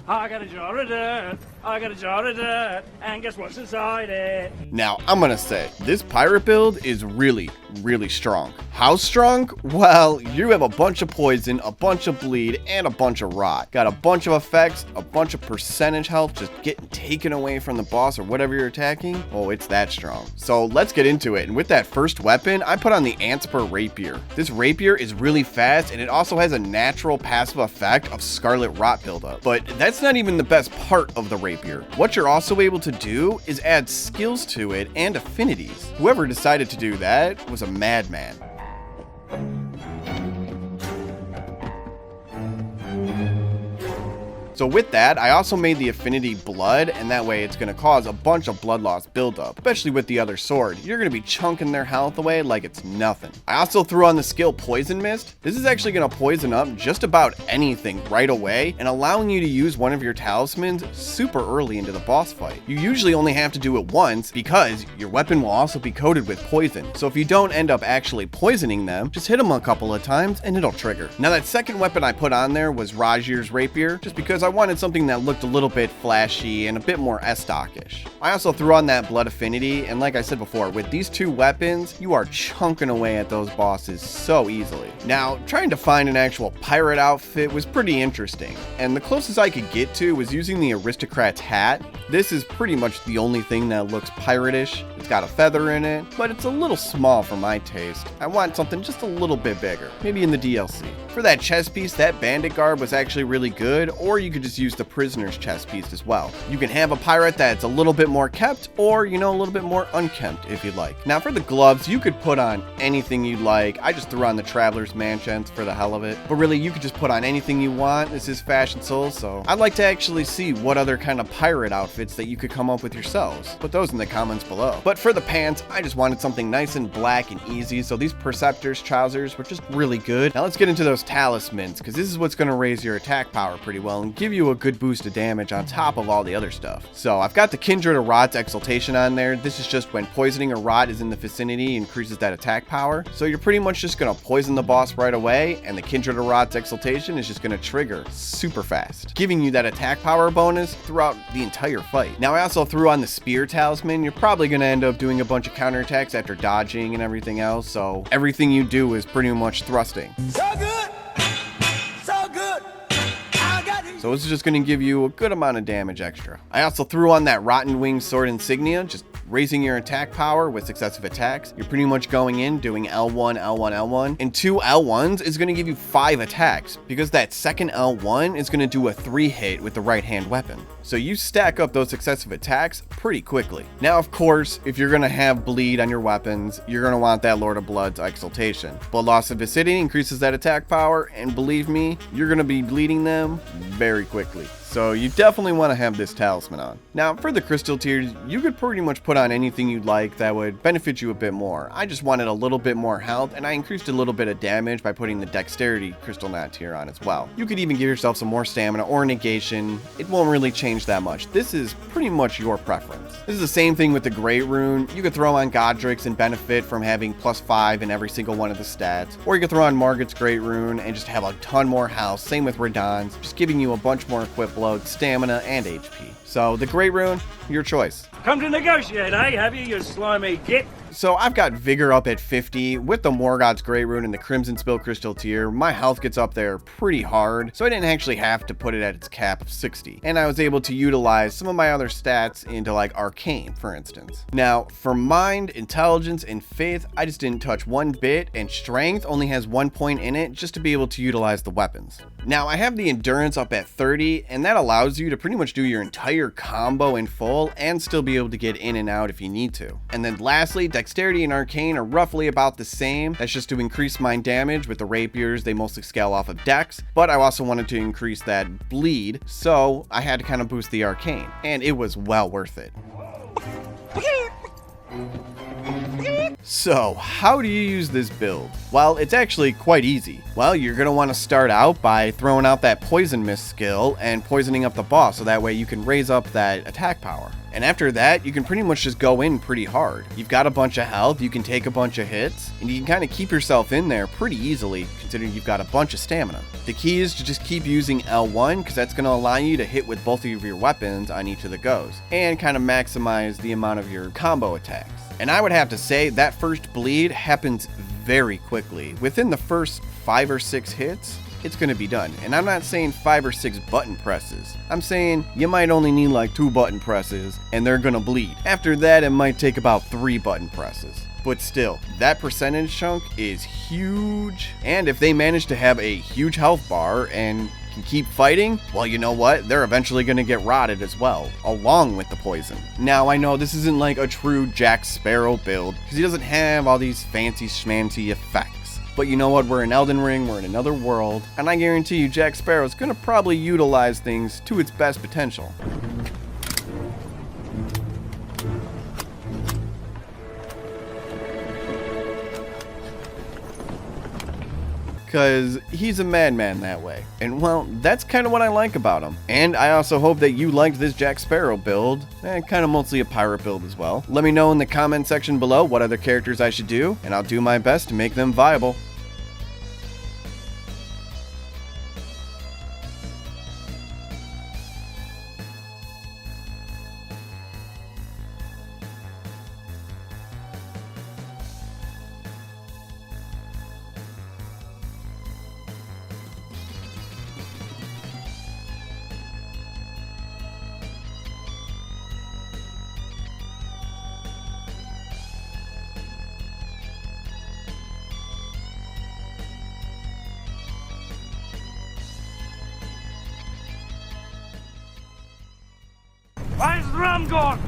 I got a jar of dirt, I got a jar of dirt, and guess what's inside it? Now, I'm gonna say, this pirate build is really, really strong. How strong? Well, you have a bunch of poison, a bunch of bleed, and a bunch of rot. Got a bunch of effects, a bunch of percentage health just getting taken away from the boss or whatever you're attacking. Oh, it's that strong. So let's get into it. And with that first weapon, I put on the Kaltzephyr rapier. This rapier is really fast, and it also has a natural passive effect of scarlet rot buildup. But that's not even the best part of the rapier. What you're also able to do is add skills to it and affinities. Whoever decided to do that was a madman. So with that, I also made the affinity blood, and that way it's going to cause a bunch of blood loss buildup, especially with the other sword. You're going to be chunking their health away like it's nothing. I also threw on the skill Poison Mist. This is actually going to poison up just about anything right away, and allowing you to use one of your talismans super early into the boss fight. You usually only have to do it once because your weapon will also be coated with poison. So if you don't end up actually poisoning them, just hit them a couple of times and it'll trigger. Now that second weapon I put on there was Rajir's rapier, just because I wanted something that looked a little bit flashy and a bit more S-stockish. I also threw on that blood affinity, and like I said before, with these two weapons, you are chunking away at those bosses so easily. Now, trying to find an actual pirate outfit was pretty interesting, and the closest I could get to was using the aristocrat's hat. This is pretty much the only thing that looks pirate-ish. It's got a feather in it, but it's a little small for my taste. I want something just a little bit bigger, maybe in the DLC. For that chest piece, that bandit garb was actually really good, or you could just use the prisoner's chest piece as well. You can have a pirate that's a little bit more kept, or, you know, a little bit more unkempt if you'd like. Now for the gloves, you could put on anything you'd like. I just threw on the Traveler's Manchets for the hell of it. But really, you could just put on anything you want. This is Fashion Soul, so I'd like to actually see what other kind of pirate outfits that you could come up with yourselves. Put those in the comments below. But for the pants, I just wanted something nice and black and easy, so these Perceptor's trousers were just really good. Now let's get into those talismans, because this is what's going to raise your attack power pretty well and give you a good boost of damage on top of all the other stuff. So I've got the Kindred of Rot's Exaltation on there. This is just when poisoning or rot is in the vicinity, increases that attack power. So you're pretty much just going to poison the boss right away, and the Kindred of Rot's Exaltation is just going to trigger super fast, giving you that attack power bonus throughout the entire fight. Now I also threw on the Spear Talisman. You're probably going to end up doing a bunch of counterattacks after dodging and everything else, so everything you do is pretty much thrusting. So good! So good! I got it! So this is just going to give you a good amount of damage extra. I also threw on that Rotten Wing Sword Insignia, just raising your attack power with successive attacks. You're pretty much going in, doing L1, L1, L1, and 2 L1s is going to give you 5 attacks, because that second L1 is going to do a 3-hit with the right hand weapon. So you stack up those successive attacks pretty quickly. Now, of course, if you're going to have bleed on your weapons, you're going to want that Lord of Blood's Exaltation. Blood loss of vicinity increases that attack power, and believe me, you're going to be bleeding them very quickly. So you definitely want to have this talisman on. Now for the crystal tiers, you could pretty much put on anything you'd like that would benefit you a bit more. I just wanted a little bit more health, and I increased a little bit of damage by putting the dexterity crystal knot tier on as well. You could even give yourself some more stamina or negation. It won't really change that much. This is pretty much your preference. This is the same thing with the Great Rune. You could throw on Godric's and benefit from having +5 in every single one of the stats. Or you could throw on Margit's Great Rune and just have a ton more health. Same with Radahn's, just giving you a bunch more equip load, stamina, and HP. So the Great Rune, your choice. Come to negotiate, eh? Have you slimy git? So I've got Vigor up at 50. With the Morgoth's Great Rune and the Crimson Spill Crystal tier, my health gets up there pretty hard, so I didn't actually have to put it at its cap of 60. And I was able to utilize some of my other stats into like Arcane, for instance. Now, for Mind, Intelligence, and Faith, I just didn't touch one bit, and Strength only has 1 point in it just to be able to utilize the weapons. Now, I have the Endurance up at 30, and that allows you to pretty much do your entire combo in full and still be able to get in and out if you need to. And then lastly, Dexterity and Arcane are roughly about the same. That's just to increase mind damage. With the rapiers, they mostly scale off of Dex, but I also wanted to increase that bleed, so I had to kind of boost the Arcane, and it was well worth it. So, how do you use this build? Well, it's actually quite easy. Well, you're going to want to start out by throwing out that poison mist skill and poisoning up the boss so that way you can raise up that attack power. And after that, you can pretty much just go in pretty hard. You've got a bunch of health, you can take a bunch of hits, and you can kind of keep yourself in there pretty easily considering you've got a bunch of stamina. The key is to just keep using L1 because that's going to allow you to hit with both of your weapons on each of the goes and kind of maximize the amount of your combo attacks. And I would have to say that first bleed happens very quickly. Within the first 5 or 6 hits, it's going to be done. And I'm not saying 5 or 6 button presses. I'm saying you might only need like 2 button presses and they're going to bleed. After that, it might take about 3 button presses. But still, that percentage chunk is huge. And if they manage to have a huge health bar and can keep fighting, well, you know what? They're eventually going to get rotted as well, along with the poison. Now, I know this isn't like a true Jack Sparrow build, because he doesn't have all these fancy schmancy effects. But you know what? We're in Elden Ring, we're in another world, and I guarantee you Jack Sparrow's going to probably utilize things to its best potential. Because he's a madman that way. And well, that's kind of what I like about him. And I also hope that you liked this Jack Sparrow build, and kind of mostly a pirate build as well. Let me know in the comment section below what other characters I should do, and I'll do my best to make them viable. Where's the rum gone?